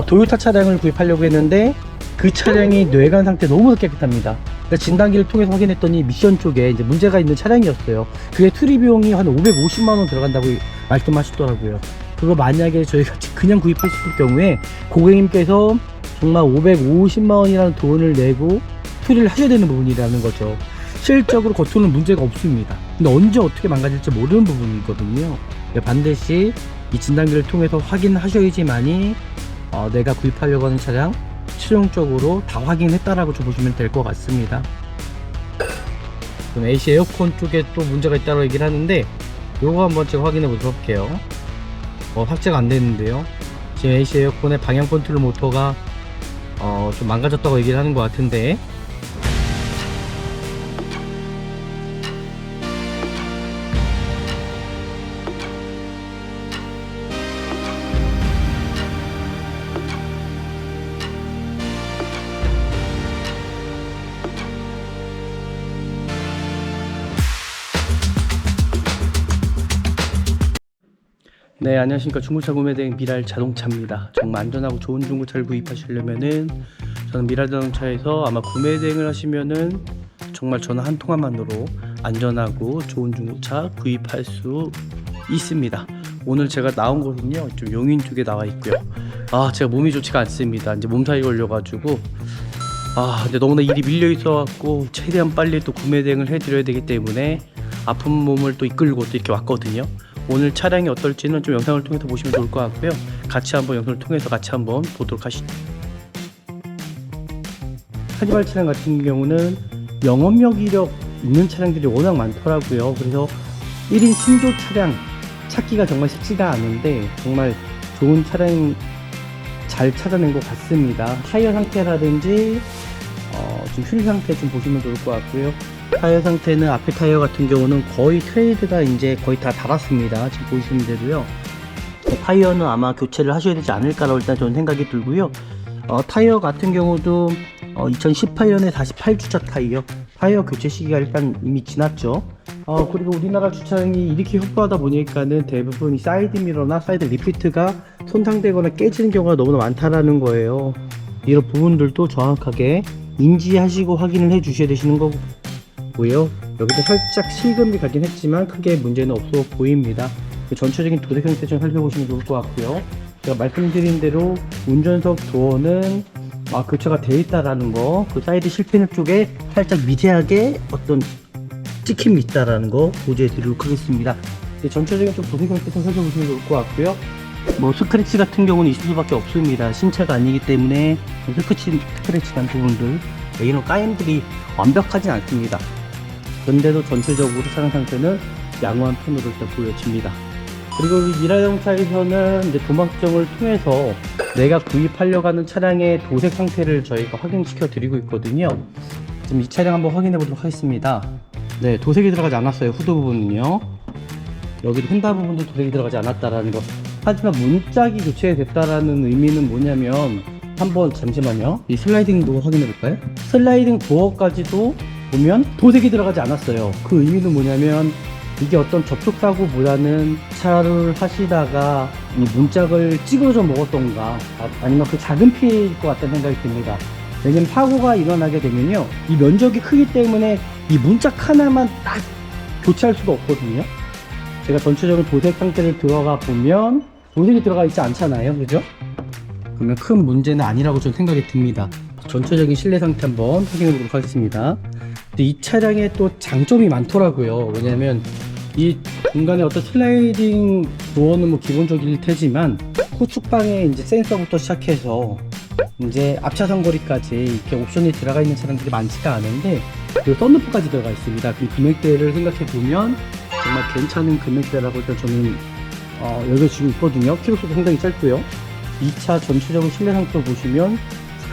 도요타 차량을 구입하려고 했는데 그 차량이 뇌관 상태 너무 깨끗합니다. 그러니까 진단기를 통해서 확인했더니 미션 쪽에 이제 문제가 있는 차량이었어요. 그게 수리 비용이 한 550만원 들어간다고 말씀하시더라고요. 그거 만약에 저희가 그냥 구입했을 경우에 고객님께서 정말 550만원이라는 돈을 내고 수리를 하셔야 되는 부분이라는 거죠. 실질적으로 겉으로는 문제가 없습니다. 근데 언제 어떻게 망가질지 모르는 부분이거든요. 반드시 이 진단기를 통해서 확인하셔야지만이 내가 구입하려고 하는 차량 최종적으로 다 확인했다라고 좀 보시면 될 것 같습니다. 그럼 AC 에어컨 쪽에 또 문제가 있다고 얘기를 하는데 요거 한번 제가 확인해 보도록 할게요. 삭제가 안 되는데요. 지금 AC 에어컨의 방향 컨트롤 모터가 좀 망가졌다고 얘기를 하는 것 같은데, 네, 안녕하십니까. 중고차 구매대행 미랄 자동차입니다. 정말 안전하고 좋은 중고차를 구입하시려면은 저는 미랄 자동차에서 아마 구매대행을 하시면은 정말 전화 한 통화만으로 안전하고 좋은 중고차 구입할 수 있습니다. 오늘 제가 나온 곳은요, 좀 용인 쪽에 나와 있고요. 제가 몸이 좋지가 않습니다. 이제 몸살이 걸려가지고 근데 너무나 일이 밀려 있어갖고 최대한 빨리 또 구매대행을 해드려야 되기 때문에 아픈 몸을 또 이끌고 또 이렇게 왔거든요. 오늘 차량이 어떨지는 좀 영상을 통해서 보시면 좋을 것 같고요. 같이 한번 영상을 통해서 같이 한번 보도록 하시죠. 카니발 차량 같은 경우는 영업력 이력 있는 차량들이 워낙 많더라고요. 그래서 1인 신조 차량 찾기가 정말 쉽지가 않은데 정말 좋은 차량 잘 찾아낸 것 같습니다. 타이어 상태라든지 좀 휠 상태 좀 보시면 좋을 것 같고요. 타이어 상태는 앞에 타이어 같은 경우는 거의 트레이드가 이제 거의 다 달았습니다. 지금 보시는 대로요. 타이어는 아마 교체를 하셔야 되지 않을까라고 일단 저는 생각이 들고요. 타이어 같은 경우도 2018년에 48주차 타이어 교체 시기가 일단 이미 지났죠. 그리고 우리나라 주차량이 이렇게 협소하다 보니까는 대부분 이 사이드 미러나 사이드 리피트가 손상되거나 깨지는 경우가 너무나 많다라는 거예요. 이런 부분들도 정확하게 인지하시고 확인을 해 주셔야 되시는 거고요. 여기도 살짝 실금이 가긴 했지만 크게 문제는 없어 보입니다. 전체적인 도색 상태 좀 살펴보시면 좋을 것 같고요. 제가 말씀드린 대로 운전석 도어는 교체가 되어 있다라는 거, 그 사이드 실패너 쪽에 살짝 미세하게 어떤 찍힘이 있다라는 거 보여드리도록 드리도록 하겠습니다. 전체적인 좀 도색 상태 좀 살펴보시면 좋을 것 같고요. 스크래치 같은 경우는 있을 수밖에 없습니다. 신차가 아니기 때문에 스크래치 난 부분들, 이런 까임들이 완벽하진 않습니다. 그런데도 전체적으로 차량 상태는 양호한 편으로 일단 보여집니다. 그리고 미라 자동차에서는 이제 도막정을 통해서 내가 구입하려고 하는 차량의 도색 상태를 저희가 확인시켜 드리고 있거든요. 지금 이 차량 한번 확인해 보도록 하겠습니다. 네, 도색이 들어가지 않았어요. 후드 부분은요. 여기도 휀다 부분도 도색이 들어가지 않았다라는 거. 하지만 문짝이 교체됐다라는 의미는 뭐냐면, 한번 잠시만요. 이 슬라이딩 도어 확인해 볼까요? 슬라이딩 도어까지도 보면 도색이 들어가지 않았어요. 그 의미는 뭐냐면, 이게 어떤 접촉사고보다는 차를 하시다가 이 문짝을 찌그러져 먹었던가, 아니면 그 작은 피해일 것 같다는 생각이 듭니다. 왜냐면 사고가 일어나게 되면요, 이 면적이 크기 때문에 이 문짝 하나만 딱 교체할 수가 없거든요. 제가 전체적으로 도색 상태를 들어가 보면 도색이 들어가 있지 않잖아요, 그죠? 그러면 큰 문제는 아니라고 저는 생각이 듭니다. 전체적인 실내 상태 한번 확인해 보도록 하겠습니다. 근데 이 차량에 또 장점이 많더라고요. 왜냐면 이 공간에 어떤 슬라이딩 도어는 기본적일 테지만, 후측방에 이제 센서부터 시작해서 이제 앞차선 거리까지 이렇게 옵션이 들어가 있는 차량들이 많지가 않은데, 그 썬루프까지 들어가 있습니다. 그 금액대를 생각해 보면 정말 괜찮은 금액대라고 일단 저는 여겨지고 있거든요. 키로수도 상당히 짧고요. 이 차 전체적인 실내 상태로 보시면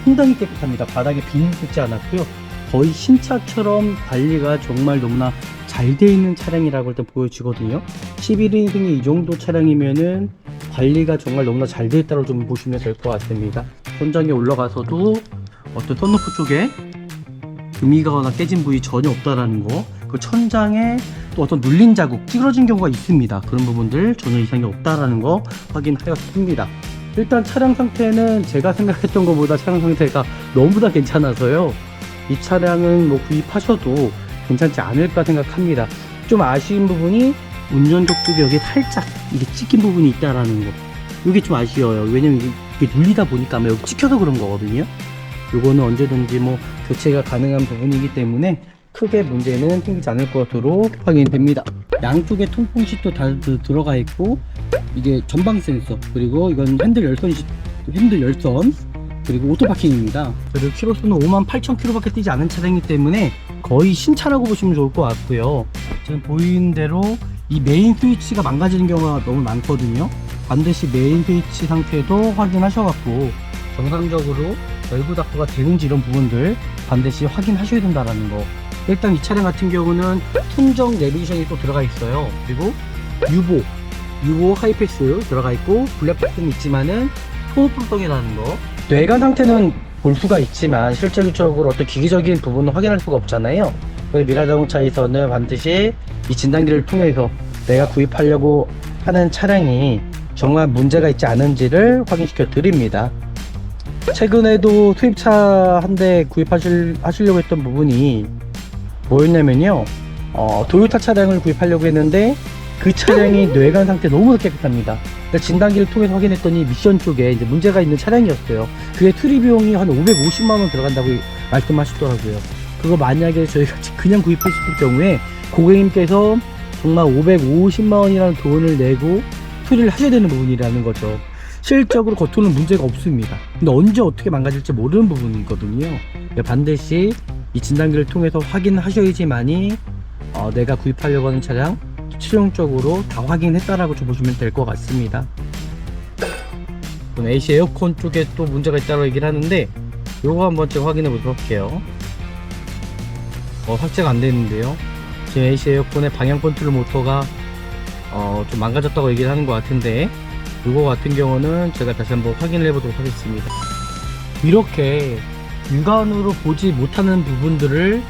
상당히 깨끗합니다. 바닥에 비닐 뜯지 않았고요. 거의 신차처럼 관리가 정말 너무나 잘 되어 있는 차량이라고 일단 보여지거든요. 11인승의 이 정도 차량이면은 관리가 정말 너무나 잘 되어 있다고 좀 보시면 될 것 같습니다. 천장에 올라가서도 어떤 썬루프 쪽에 금이 가거나 깨진 부위 전혀 없다라는 거, 그 천장에 또 어떤 눌린 자국, 찌그러진 경우가 있습니다. 그런 부분들 전혀 이상이 없다라는 거 확인하였습니다. 일단 차량 상태는 제가 생각했던 것보다 차량 상태가 너무나 괜찮아서요. 이 차량은 뭐 구입하셔도 괜찮지 않을까 생각합니다. 좀 아쉬운 부분이 운전석 쪽에 여기 살짝 이게 찍힌 부분이 있다라는 거. 이게 좀 아쉬워요. 왜냐면 이게 눌리다 보니까 아마 여기 찍혀서 그런 거거든요. 요거는 언제든지 뭐 교체가 가능한 부분이기 때문에 크게 문제는 생기지 않을 것으로 확인됩니다. 양쪽에 통풍시도 다 들어가 있고, 이게 전방 센서, 그리고 이건 핸들 열선, 그리고 오토파킹입니다. 그리고 키로수는 58,000km밖에 뛰지 않은 차량이기 때문에 거의 신차라고 보시면 좋을 것 같고요. 지금 보이는 대로 이 메인 스위치가 망가지는 경우가 너무 많거든요. 반드시 메인 스위치 상태도 확인하셔갖고 정상적으로 열고 닫고가 되는지 이런 부분들 반드시 확인하셔야 된다는 거. 일단 이 차량 같은 경우는 순정 내비게이션이 또 들어가 있어요. 그리고 유보 하이패스 들어가 있고, 블랙박스는 있지만은 소음성이라는 거. 뇌관 상태는 볼 수가 있지만 실질적으로 어떤 기기적인 부분은 확인할 수가 없잖아요. 그래서 미라자동차에서는 반드시 이 진단기를 통해서 내가 구입하려고 하는 차량이 정말 문제가 있지 않은지를 확인시켜 드립니다. 최근에도 수입차 한 대 구입하시려고 했던 부분이 뭐였냐면요, 도요타 차량을 구입하려고 했는데 그 차량이 뇌관 상태 너무 깨끗합니다. 진단기를 통해서 확인했더니 미션 쪽에 이제 문제가 있는 차량이었어요. 그게 수리 비용이 한 550만원 들어간다고 말씀하시더라고요. 그거 만약에 저희가 그냥 구입했을 경우에 고객님께서 정말 550만원이라는 돈을 내고 수리를 하셔야 되는 부분이라는 거죠. 실질적으로 겉으로는 문제가 없습니다. 근데 언제 어떻게 망가질지 모르는 부분이거든요. 반드시 이 진단기를 통해서 확인하셔야지만이 내가 구입하려고 하는 차량 최종적으로 다 확인했다라고 좀 보시면 될 것 같습니다. AC 에어컨 쪽에 또 문제가 있다고 얘기를 하는데, 요거 한번 제가 확인해 보도록 할게요. 삭제가 안 되는데요. 지금 AC 에어컨의 방향 컨트롤 모터가 좀 망가졌다고 얘기를 하는 것 같은데, 요거 같은 경우는 제가 다시 한번 확인을 해 보도록 하겠습니다. 이렇게 육안으로 보지 못하는 부분들을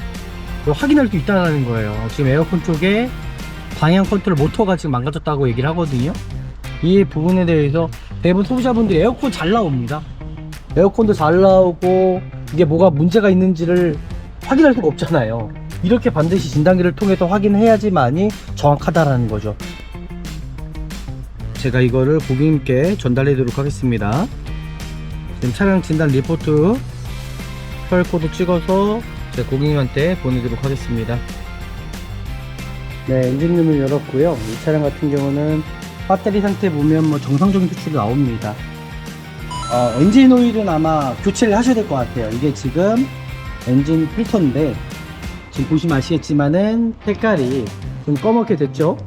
확인할 수 있다는 거예요. 지금 에어컨 쪽에 방향 컨트롤 모터가 지금 망가졌다고 얘기를 하거든요. 이 부분에 대해서 대부분 소비자분들이 에어컨 잘 나옵니다. 에어컨도 잘 나오고 이게 뭐가 문제가 있는지를 확인할 수가 없잖아요. 이렇게 반드시 진단기를 통해서 확인해야지만이 정확하다라는 거죠. 제가 이거를 고객님께 전달해 드리도록 하겠습니다. 지금 차량 진단 리포트 QR코드 찍어서 제 고객님한테 보내드리도록 하겠습니다. 네, 엔진룸을 열었고요. 이 차량 같은 경우는 배터리 상태 보면 뭐 정상적인 수치도 나옵니다. 엔진 오일은 아마 교체를 하셔야 될 것 같아요. 이게 지금 엔진 필터인데 지금 보시면 아시겠지만은 색깔이 좀 검게 됐죠.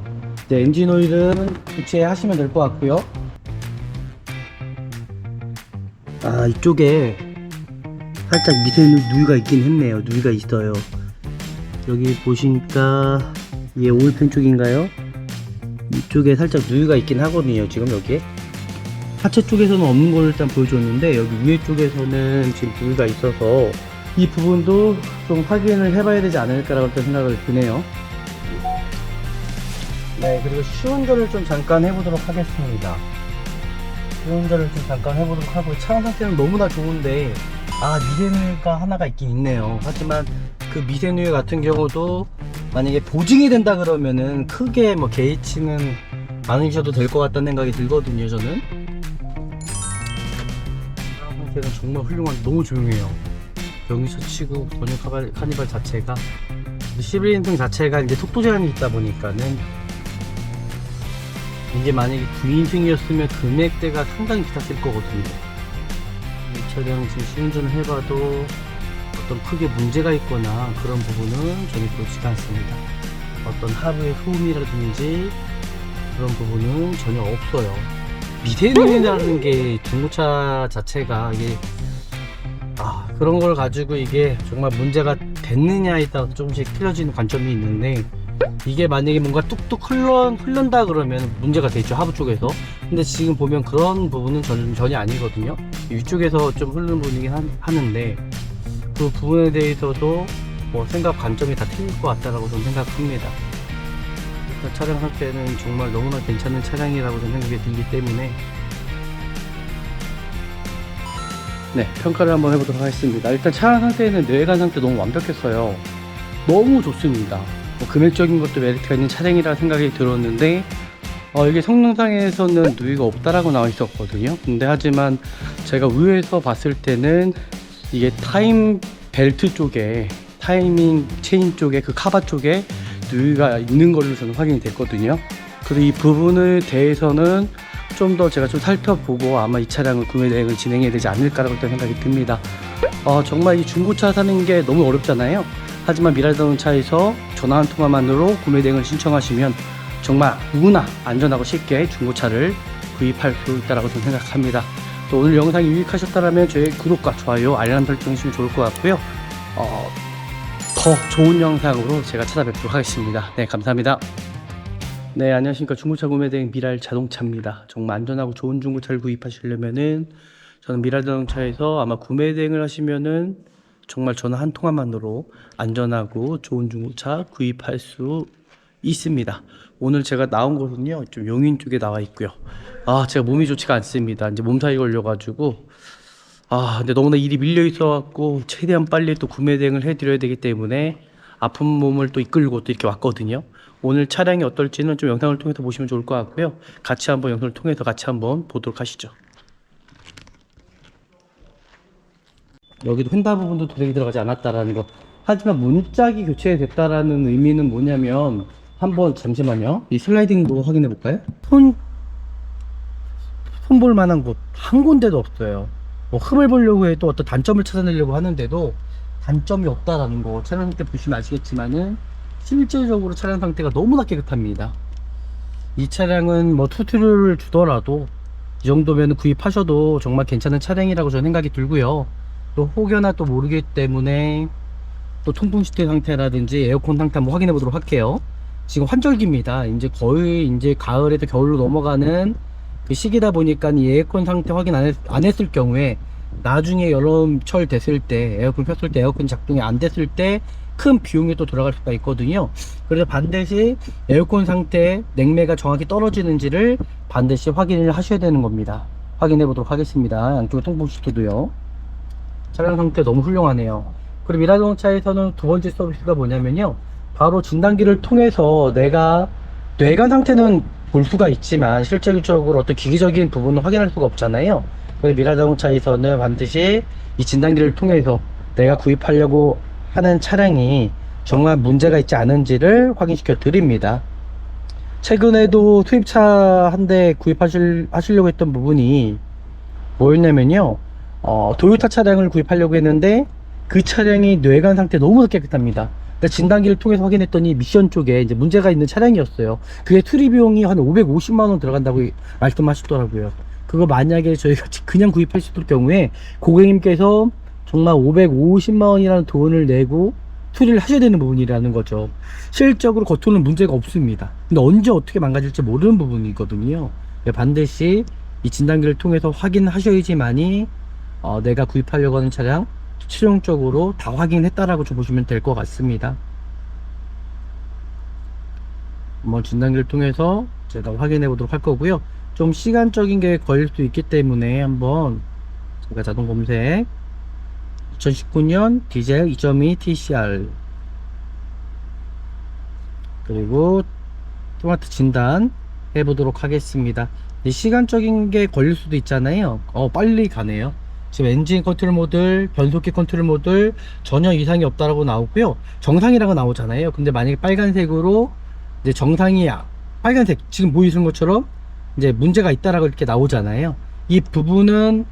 네, 엔진 오일은 교체하시면 될 것 같고요. 이쪽에 살짝 밑에 누유가 있긴 했네요. 누유가 있어요. 여기 보시니까 이게 오일팬 쪽인가요? 이쪽에 살짝 누유가 있긴 하거든요. 지금 여기에 하체 쪽에서는 없는 걸 일단 보여줬는데, 여기 위에 쪽에서는 지금 누유가 있어서 이 부분도 좀 확인을 해봐야 되지 않을까라고 생각을 드네요. 네, 그리고 시운전을 좀 잠깐 해보도록 하겠습니다. 시운전을 좀 잠깐 해보도록 하고, 차량 상태는 너무나 좋은데 미세누유가 하나가 있긴 있네요. 하지만 그 미세누유 같은 경우도 만약에 보증이 된다 그러면은 크게 뭐 개의치는 않으셔도 될 것 같다는 생각이 들거든요. 저는 상태는 정말 훌륭한, 너무 조용해요. 여기서 치고 전용 카니발 자체가 11인승 자체가 이제 속도 제한이 있다 보니까는, 이게 만약에 9인승이었으면 금액대가 상당히 비쌌을 거거든요. 이 차량 지금 시운전을 해봐도 어떤 크게 문제가 있거나 그런 부분은 전혀 보이지가 않습니다. 어떤 하부의 소음이라든지 그런 부분은 전혀 없어요. 미세누유라는 게 중고차 자체가 이게 그런 걸 가지고 이게 정말 문제가 됐느냐에 따라서 조금씩 틀려지는 관점이 있는데, 이게 만약에 뭔가 뚝뚝 흐른다 그러면 문제가 되죠, 하부 쪽에서. 근데 지금 보면 그런 부분은 전혀 아니거든요. 위쪽에서 좀 흐르는 부분이긴 하는데, 그 부분에 대해서도 뭐 생각 관점이 다 틀릴 것 같다라고 저는 생각합니다. 일단 차량 상태는 정말 너무나 괜찮은 차량이라고 저는 생각이 들기 때문에 네, 평가를 한번 해보도록 하겠습니다. 일단 차 상태는 내관 상태 너무 완벽했어요. 너무 좋습니다. 금액적인 것도 메리트가 있는 차량이라 생각이 들었는데 이게 성능상에서는 누이가 없다라고 나와 있었거든요. 근데 하지만 제가 위에서 봤을 때는 이게 타임 벨트 쪽에, 타이밍 체인 쪽에, 그 카바 쪽에 누이가 있는 걸로 저는 확인이 됐거든요. 그리고 이 부분에 대해서는 좀 더 제가 좀 살펴보고 아마 이 차량을 구매 대행을 진행해야 되지 않을까라고 생각이 듭니다. 정말 이 중고차 사는 게 너무 어렵잖아요. 하지만 미라자동차에서 전화 한 통화만으로 구매 대행을 신청하시면 정말 누구나 안전하고 쉽게 중고차를 구입할 수 있다고 저는 생각합니다. 또 오늘 영상이 유익하셨다면 저희 구독과 좋아요, 알람 설정 해주시면 좋을 것 같고요. 더 좋은 영상으로 제가 찾아뵙도록 하겠습니다. 네, 감사합니다. 네, 안녕하십니까. 중고차 구매 대행 미랄 자동차입니다. 정말 안전하고 좋은 중고차를 구입하시려면은 저는 미랄 자동차에서 아마 구매 대행을 하시면은 정말 전화 한 통화만으로 안전하고 좋은 중고차 구입할 수 있습니다. 오늘 제가 나온 곳은요, 좀 용인 쪽에 나와 있고요. 제가 몸이 좋지가 않습니다. 이제 몸살이 걸려가지고 근데 너무나 일이 밀려 있어갖고 최대한 빨리 또 구매 대행을 해드려야 되기 때문에 아픈 몸을 또 이끌고 또 이렇게 왔거든요. 오늘 차량이 어떨지는 좀 영상을 통해서 보시면 좋을 것 같고요. 같이 한번 영상을 통해서 같이 한번 보도록 하시죠. 여기도 휀다 부분도 도색이 들어가지 않았다라는 거. 하지만 문짝이 교체됐다라는 의미는 뭐냐면, 한번 잠시만요. 이 슬라이딩도 확인해 볼까요? 손볼 만한 곳 한 군데도 없어요. 흠을 보려고 해도 어떤 단점을 찾아내려고 하는데도 단점이 없다라는 거. 차량 상태 보시면 아시겠지만은 실질적으로 차량 상태가 너무나 깨끗합니다. 이 차량은 뭐 투트를 주더라도 이 정도면 구입하셔도 정말 괜찮은 차량이라고 저는 생각이 들고요. 또 혹여나 또 모르기 때문에 또 통풍 시트 상태라든지 에어컨 상태 한번 확인해 보도록 할게요. 지금 환절기입니다. 이제 거의 이제 가을에서 겨울로 넘어가는 그 시기다 보니까 이 에어컨 상태 확인 안 했을 경우에 나중에 여름철 됐을 때, 에어컨 켰을 때 에어컨 작동이 안 됐을 때 큰 비용이 또 들어갈 수가 있거든요. 그래서 반드시 에어컨 상태 냉매가 정확히 떨어지는지를 반드시 확인을 하셔야 되는 겁니다. 확인해 보도록 하겠습니다. 양쪽에 통풍 시트도요. 차량 상태 너무 훌륭하네요. 그리고 미라자동차에서는 두 번째 서비스가 뭐냐면요, 바로 진단기를 통해서 내가 뇌관 상태는 볼 수가 있지만 실질적으로 어떤 기기적인 부분은 확인할 수가 없잖아요. 그래서 미라자동차에서는 반드시 이 진단기를 통해서 내가 구입하려고 하는 차량이 정말 문제가 있지 않은지를 확인시켜 드립니다. 최근에도 수입차 한 대 구입하시려고 했던 부분이 뭐였냐면요, 도요타 차량을 구입하려고 했는데 그 차량이 뇌관 상태 너무 깨끗합니다. 진단기를 통해서 확인했더니 미션 쪽에 이제 문제가 있는 차량이었어요. 그게 수리 비용이 한 550만원 들어간다고 말씀하시더라고요. 그거 만약에 저희가 그냥 구입하셨을 경우에 고객님께서 정말 550만원이라는 돈을 내고 수리를 하셔야 되는 부분이라는 거죠. 실질적으로 겉으로는 문제가 없습니다. 근데 언제 어떻게 망가질지 모르는 부분이거든요. 반드시 이 진단기를 통해서 확인하셔야지만이 내가 구입하려고 하는 차량 최종적으로 다 확인했다라고 좀 보시면 될 것 같습니다. 한번 진단기를 통해서 제가 확인해 보도록 할 거고요. 좀 시간적인 게 걸릴 수 있기 때문에 한번 제가 자동 검색 2019년 디젤 2.2 TCR 그리고 스마트 진단 해보도록 하겠습니다. 시간적인 게 걸릴 수도 있잖아요. 빨리 가네요. 지금 엔진 컨트롤 모드, 변속기 컨트롤 모드 전혀 이상이 없다라고 나오고요. 정상이라고 나오잖아요. 근데 만약에 빨간색으로 이제 정상이 빨간색 지금 보이시는 것처럼 이제 문제가 있다라고 이렇게 나오잖아요. 이 부분은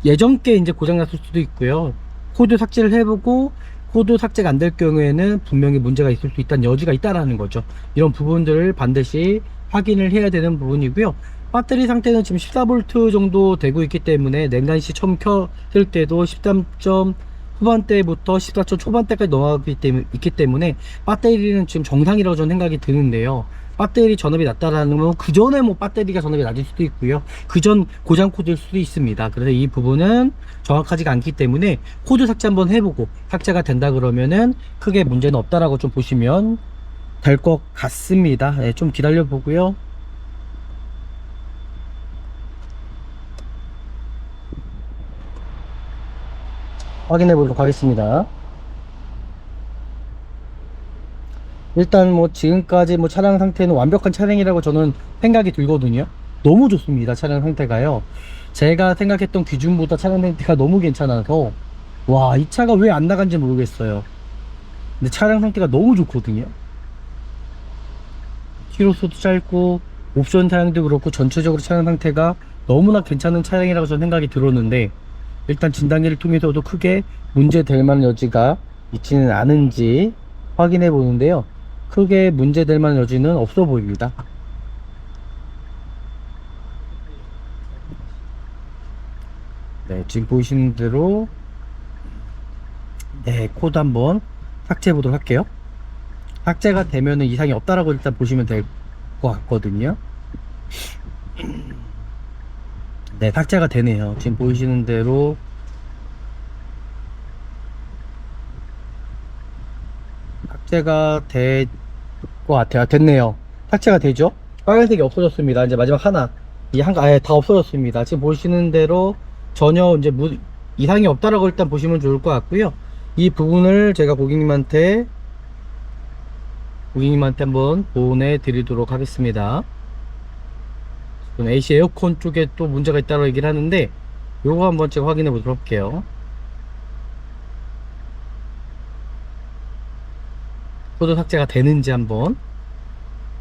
예전께 이제 고장났을 수도 있고요. 코드 삭제를 해보고 코드 삭제가 안 될 경우에는 분명히 문제가 있을 수 있다는 여지가 있다라는 거죠. 이런 부분들을 반드시 확인을 해야 되는 부분이고요. 배터리 상태는 지금 14V 정도 되고 있기 때문에 냉간시 처음 켰을 때도 13점 후반대부터 14점 초반대까지 있기 때문에 배터리는 지금 정상이라고 저는 생각이 드는데요. 배터리 전압이 낮다라는 건 그 전에 뭐 배터리가 전압이 낮을 수도 있고요. 그 전 고장 코드일 수도 있습니다. 그래서 이 부분은 정확하지가 않기 때문에 코드 삭제 한번 해보고 삭제가 된다 그러면은 크게 문제는 없다라고 좀 보시면 될 것 같습니다. 네, 좀 기다려 보고요. 확인해 보도록 하겠습니다. 일단 뭐 지금까지 뭐 차량 상태는 완벽한 차량이라고 저는 생각이 들거든요. 너무 좋습니다. 차량 상태가요. 제가 생각했던 기준보다 차량 상태가 너무 괜찮아서 와, 이 차가 왜 안 나간지 모르겠어요. 근데 차량 상태가 너무 좋거든요. 키로수도 짧고 옵션 사양도 그렇고 전체적으로 차량 상태가 너무나 괜찮은 차량이라고 저는 생각이 들었는데, 일단 진단기를 통해서도 크게 문제될 만한 여지가 있지는 않은지 확인해 보는데요. 크게 문제될 만한 여지는 없어 보입니다. 네, 지금 보시는 대로 네, 코드 한번 삭제해 보도록 할게요. 삭제가 되면은 이상이 없다라고 일단 보시면 될 것 같거든요. 네, 삭제가 되네요. 지금 보시는 대로 삭제가 될 것 같아요. 됐네요. 삭제가 되죠? 빨간색이 없어졌습니다. 이제 마지막 하나, 이 한, 아예 다 없어졌습니다. 지금 보시는 대로 전혀 이제 이상이 없다라고 일단 보시면 좋을 것 같고요. 이 부분을 제가 고객님한테 한번 보내드리도록 하겠습니다. 지금 AC 에어컨 쪽에 또 문제가 있다고 얘기를 하는데, 요거 한번 제가 확인해 보도록 할게요. 코드 삭제가 되는지 한번.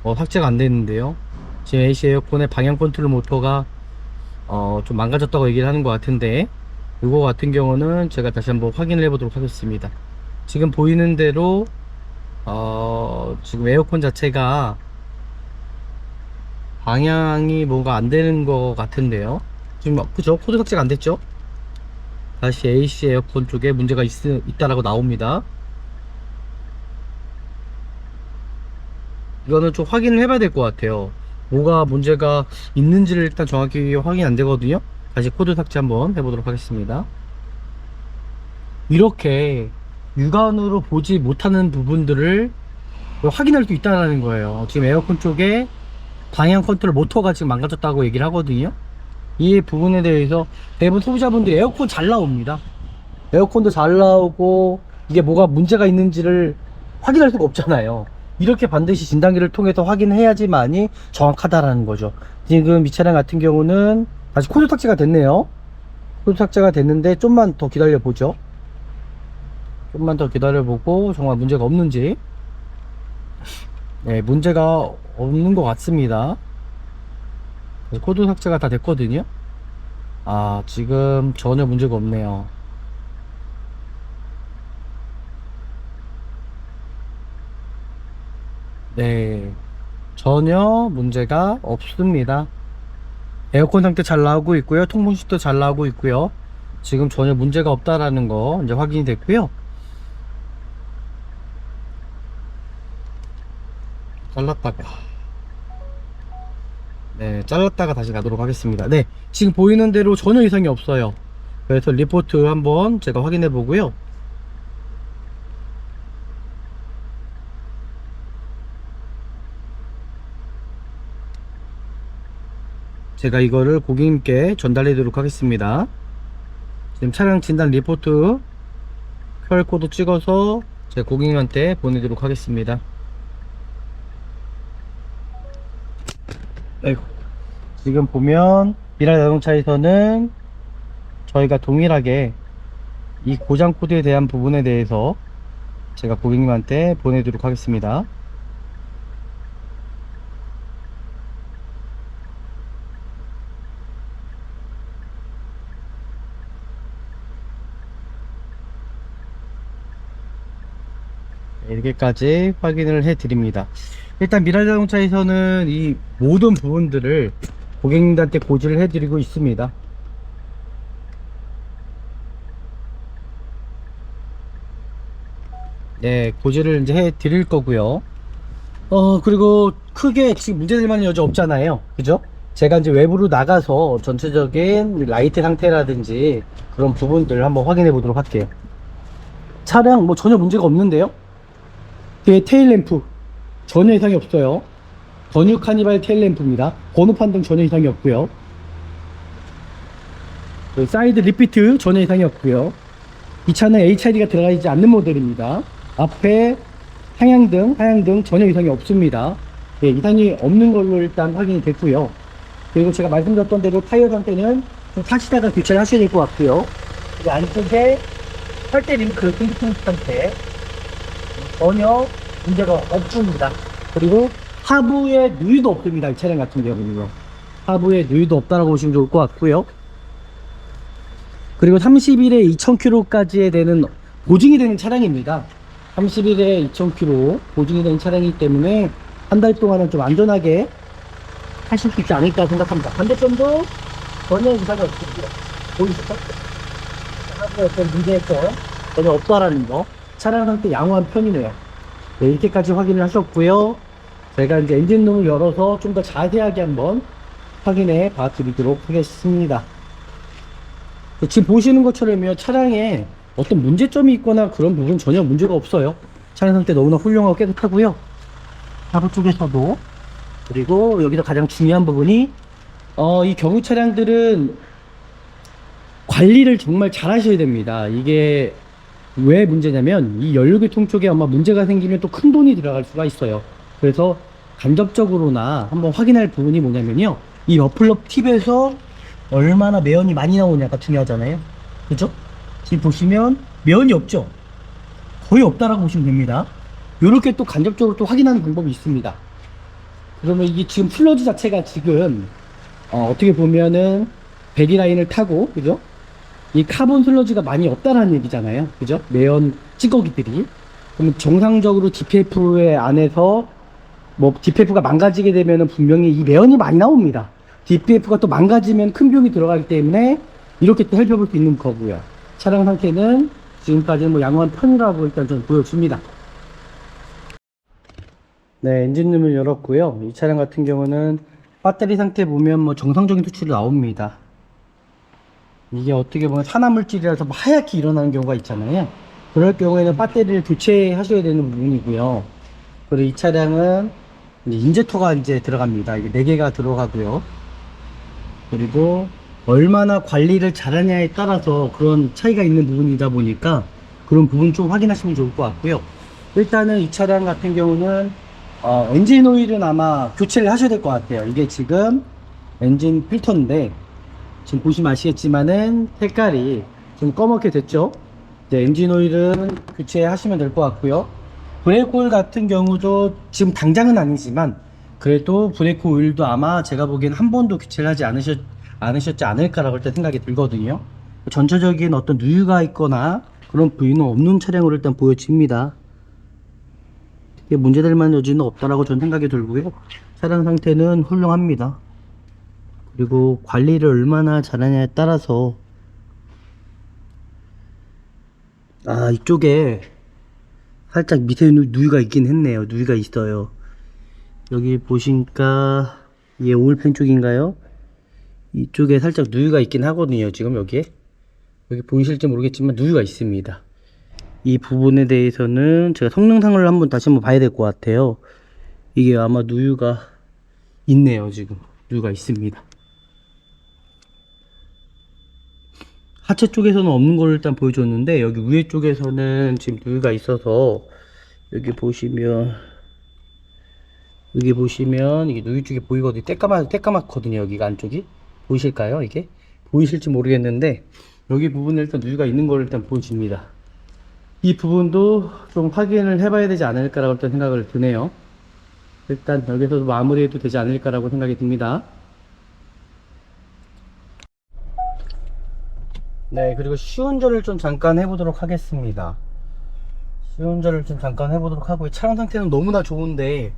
삭제가 안 되는데요. 지금 AC 에어컨의 방향 컨트롤 모터가 좀 망가졌다고 얘기를 하는 것 같은데, 이거 같은 경우는 제가 다시 한번 확인을 해 보도록 하겠습니다. 지금 보이는 대로 지금 에어컨 자체가 방향이 뭔가 안 되는 것 같은데요. 지금 그죠? 코드 삭제가 안 됐죠? 다시 AC 에어컨 쪽에 문제가 있다라고 나옵니다. 이거는 좀 확인을 해봐야 될 것 같아요. 뭐가 문제가 있는지를 일단 정확히 확인 안 되거든요. 다시 코드 삭제 한번 해보도록 하겠습니다. 이렇게 육안으로 보지 못하는 부분들을 확인할 수 있다는 거예요. 지금 에어컨 쪽에 방향 컨트롤 모터가 지금 망가졌다고 얘기를 하거든요. 이 부분에 대해서 대부분 소비자분들이 에어컨 잘 나옵니다. 에어컨도 잘 나오고 이게 뭐가 문제가 있는지를 확인할 수가 없잖아요. 이렇게 반드시 진단기를 통해서 확인해야지만이 정확하다라는 거죠. 지금 이 차량 같은 경우는 다시 코드 삭제가 됐네요. 코드 삭제가 됐는데 좀만 더 기다려 보죠. 좀만 더 기다려 보고 정말 문제가 없는지. 네, 문제가 없는 것 같습니다. 코드 삭제가 다 됐거든요. 아, 지금 전혀 문제가 없네요. 네, 전혀 문제가 없습니다. 에어컨 상태 잘 나오고 있고요. 통풍시도 잘 나오고 있고요. 지금 전혀 문제가 없다라는 거 이제 확인이 됐고요. 잘랐다가 다시 가도록 하겠습니다. 네, 지금 보이는 대로 전혀 이상이 없어요. 그래서 리포트 한번 제가 확인해 보고요. 제가 이거를 고객님께 전달해 드리도록 하겠습니다. 지금 차량 진단 리포트 QR코드 찍어서 제 고객님한테 보내도록 하겠습니다. 아이고. 지금 보면 미라 자동차에서는 저희가 동일하게 이 고장 코드에 대한 부분에 대해서 제가 고객님한테 보내도록 하겠습니다. 이렇게까지 확인을 해 드립니다. 일단 미라 자동차에서는 이 모든 부분들을 고객님들한테 고지를 해 드리고 있습니다. 네, 고지를 이제 해 드릴 거고요. 그리고 크게 지금 문제될 만한 여지 없잖아요. 그죠? 제가 이제 외부로 나가서 전체적인 라이트 상태라든지 그런 부분들 한번 확인해 보도록 할게요. 차량 뭐 전혀 문제가 없는데요. 뒤에 테일램프 전혀 이상이 없어요. 더뉴 카니발 테일램프입니다. 번호판 등 전혀 이상이 없고요. 사이드 리피트 전혀 이상이 없고요. 이 차는 HID가 들어가 있지 않는 모델입니다. 앞에 하향등 전혀 이상이 없습니다. 예, 이상이 없는 걸로 일단 확인이 됐고요. 그리고 제가 말씀드렸던 대로 타이어 상태는 좀 타시다가 교체를 하셔야 될 것 같고요. 그리고 안쪽에 철대 링크 핑크핑 상태 전혀 문제가 없습니다. 그리고 하부에 누유도 없습니다. 이 차량 같은 경우는요. 하부에 누유도 없다라고 보시면 좋을 것 같고요. 그리고 30일에 2000km까지에 되는 보증이 되는 차량입니다. 30일에 2000km 보증이 되는 차량이기 때문에 한 달 동안은 좀 안전하게 하실 수 있지 않을까 생각합니다. 반대점도 전혀 이상이 없습니다. 보이시죠? 하부에 어떤 문제가 전혀 없다라는 거. 차량 상태 양호한 편이네요. 네, 이렇게까지 확인을 하셨고요. 제가 이제 엔진룸을 열어서 좀 더 자세하게 한번 확인해 봐 드리도록 하겠습니다. 지금 보시는 것처럼요, 차량에 어떤 문제점이 있거나 그런 부분 전혀 문제가 없어요. 차량 상태 너무나 훌륭하고 깨끗하고요. 하부 쪽에서도. 그리고 여기서 가장 중요한 부분이 이 경유 차량들은 관리를 정말 잘 하셔야 됩니다. 이게 왜 문제냐면 이 연료계통 쪽에 아마 문제가 생기면 또 큰 돈이 들어갈 수가 있어요. 그래서 간접적으로나 한번 확인할 부분이 뭐냐면요, 이 머플러 팁에서 얼마나 매연이 많이 나오냐가 중요하잖아요. 그죠? 지금 보시면 매연이 없죠? 거의 없다라고 보시면 됩니다. 이렇게 또 간접적으로 또 확인하는 방법이 있습니다. 그러면 이게 지금 플러지 자체가 지금 어떻게 보면은 베리라인을 타고, 그죠? 이 카본 슬러지가 많이 없다라는 얘기잖아요. 그죠? 매연 찌꺼기들이. 그럼 정상적으로 DPF 안에서 뭐 DPF가 망가지게 되면은 분명히 이 매연이 많이 나옵니다. DPF가 또 망가지면 큰 비용이 들어가기 때문에 이렇게 또 살펴볼 수 있는 거고요. 차량 상태는 지금까지는 뭐 양호한 편이라고 일단 좀 보여줍니다. 네, 엔진룸을 열었고요. 이 차량 같은 경우는 배터리 상태 보면 뭐 정상적인 수치로 나옵니다. 이게 어떻게 보면 산화물질이라서 뭐 하얗게 일어나는 경우가 있잖아요. 그럴 경우에는 배터리를 교체하셔야 되는 부분이고요. 그리고 이 차량은 이제 인젝터가 이제 들어갑니다. 이게 4개가 들어가고요. 그리고 얼마나 관리를 잘하냐에 따라서 그런 차이가 있는 부분이다 보니까 그런 부분 좀 확인하시면 좋을 것 같고요. 일단은 이 차량 같은 경우는 엔진 오일은 아마 교체를 하셔야 될 것 같아요. 이게 지금 엔진 필터인데 지금 보시면 아시겠지만은 색깔이 좀 검게 됐죠. 이제 엔진 오일은 교체하시면 될 것 같고요. 브레이크 오일 같은 경우도 지금 당장은 아니지만 그래도 브레이크 오일도 아마 제가 보기엔 한 번도 교체를 하지 않으셨지 않을까라고 일단 생각이 들거든요. 전체적인 어떤 누유가 있거나 그런 부위는 없는 차량으로 일단 보여집니다. 문제될 만한 여지는 없다라고 전 생각이 들고요. 차량 상태는 훌륭합니다. 그리고 관리를 얼마나 잘하냐에 따라서 이쪽에 살짝 밑에 누유가 있긴 했네요. 누유가 있어요. 여기 보시니까 이게 오일팬 쪽인가요? 이쪽에 살짝 누유가 있긴 하거든요. 지금 여기 보이실지 모르겠지만 누유가 있습니다. 이 부분에 대해서는 제가 성능상을 다시 한번 봐야 될 것 같아요. 이게 아마 누유가 있네요. 지금 누유가 있습니다. 하체 쪽에서는 없는 걸 일단 보여줬는데 여기 위에 쪽에서는 지금 누유가 있어서 여기 보시면 이게 누유 쪽이 보이거든요. 때까맣거든요. 여기가 안쪽이 보이실까요? 이게 보이실지 모르겠는데 여기 부분에 일단 누유가 있는 걸 일단 보여줍니다. 이 부분도 좀 확인을 해봐야 되지 않을까라고 일단 생각을 드네요. 일단 여기서도 마무리해도 되지 않을까라고 생각이 듭니다. 네, 그리고 시운전을 좀 잠깐 해보도록 하겠습니다. 시운전을 좀 잠깐 해보도록 하고, 차량 상태는 너무나 좋은데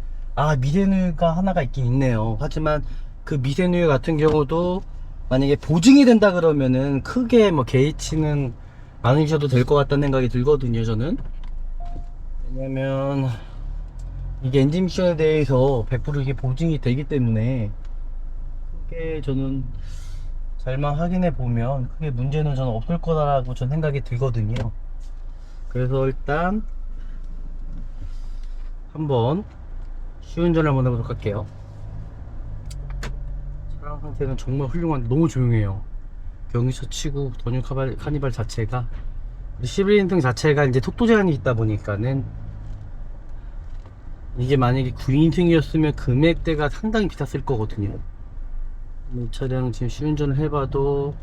미세누유가 하나가 있긴 있네요. 하지만 그 미세누유 같은 경우도 만약에 보증이 된다 그러면은 크게 뭐 개의치는 않으셔도 될 것 같다는 생각이 들거든요, 저는. 왜냐면 이게 엔진 미션에 대해서 100% 이게 보증이 되기 때문에 크게 저는 잘만 확인해 보면 크게 문제는 저는 없을 거다라고 전 생각이 들거든요. 그래서 일단 한번 시운전을 한번 해보도록 할게요. 차량 상태는 정말 훌륭한데 너무 조용해요. 경유차 치고 더뉴 카니발 자체가 11인승 자체가 이제 속도 제한이 있다 보니까는 이게 만약에 9인승이었으면 금액대가 상당히 비쌌을 거거든요. 이 차량 지금 시운전을 해봐도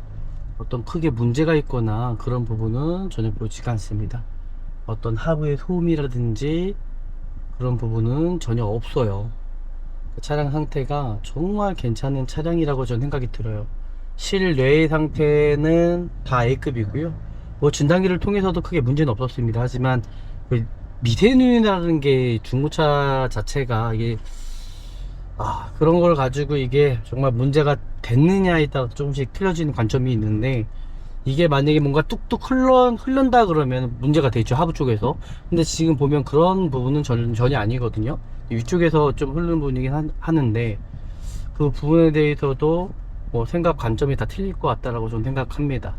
어떤 크게 문제가 있거나 그런 부분은 전혀 보이지가 않습니다. 어떤 하부의 소음이라든지 그런 부분은 전혀 없어요. 차량 상태가 정말 괜찮은 차량이라고 저는 생각이 들어요. 실외의 상태는 다 A급이고요. 뭐 진단기를 통해서도 크게 문제는 없었습니다. 하지만 그 미세누이라는 게 중고차 자체가 이게 그런 걸 가지고 이게 정말 문제가 됐느냐에 따라 조금씩 틀려지는 관점이 있는데, 이게 만약에 뭔가 뚝뚝 흐른다 그러면 문제가 되죠, 하부 쪽에서. 근데 지금 보면 그런 부분은 전혀 아니거든요. 위쪽에서 좀 흐르는 부분이긴 하는데, 그 부분에 대해서도 뭐 생각 관점이 다 틀릴 것 같다라고 저는 생각합니다.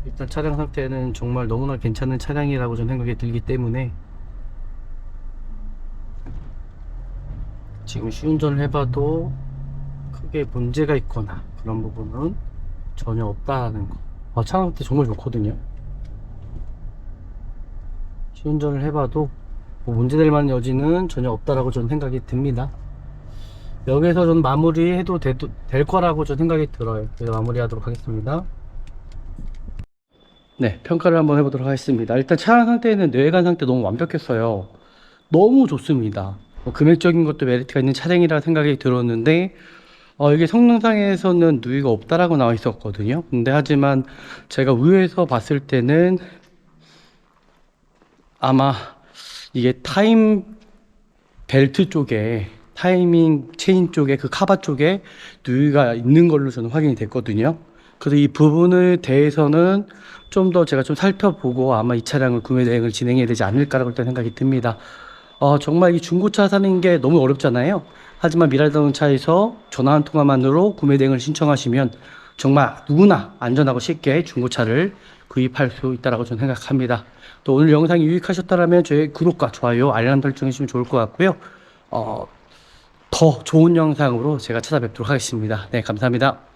일단 차량 상태는 정말 너무나 괜찮은 차량이라고 저는 생각이 들기 때문에 지금 시운전을 해봐도 크게 문제가 있거나 그런 부분은 전혀 없다는 거. 차량 상태 정말 좋거든요. 시운전을 해봐도 뭐 문제될 만한 여지는 전혀 없다라고 저는 생각이 듭니다. 여기서 저는 마무리해도 될 거라고 저는 생각이 들어요. 그래서 마무리하도록 하겠습니다. 네, 평가를 한번 해보도록 하겠습니다. 일단 차량 상태는 내외관 상태 너무 완벽했어요. 너무 좋습니다. 뭐 금액적인 것도 메리트가 있는 차량이라 생각이 들었는데, 이게 성능상에서는 누이가 없다라고 나와 있었거든요. 근데 하지만 제가 위에서 봤을 때는 아마 이게 타임 벨트 쪽에, 타이밍 체인 쪽에, 그 카바 쪽에 누이가 있는 걸로 저는 확인이 됐거든요. 그래서 이 부분에 대해서는 좀 더 제가 좀 살펴보고 아마 이 차량을 구매 대행을 진행해야 되지 않을까라고 일단 생각이 듭니다. 정말 이 중고차 사는 게 너무 어렵잖아요. 하지만 미라자동차에서 전화 한 통화만으로 구매 대행을 신청하시면 정말 누구나 안전하고 쉽게 중고차를 구입할 수 있다고 저는 생각합니다. 또 오늘 영상이 유익하셨다면 저희 구독과 좋아요, 알람 설정 해주시면 좋을 것 같고요. 더 좋은 영상으로 제가 찾아뵙도록 하겠습니다. 네, 감사합니다.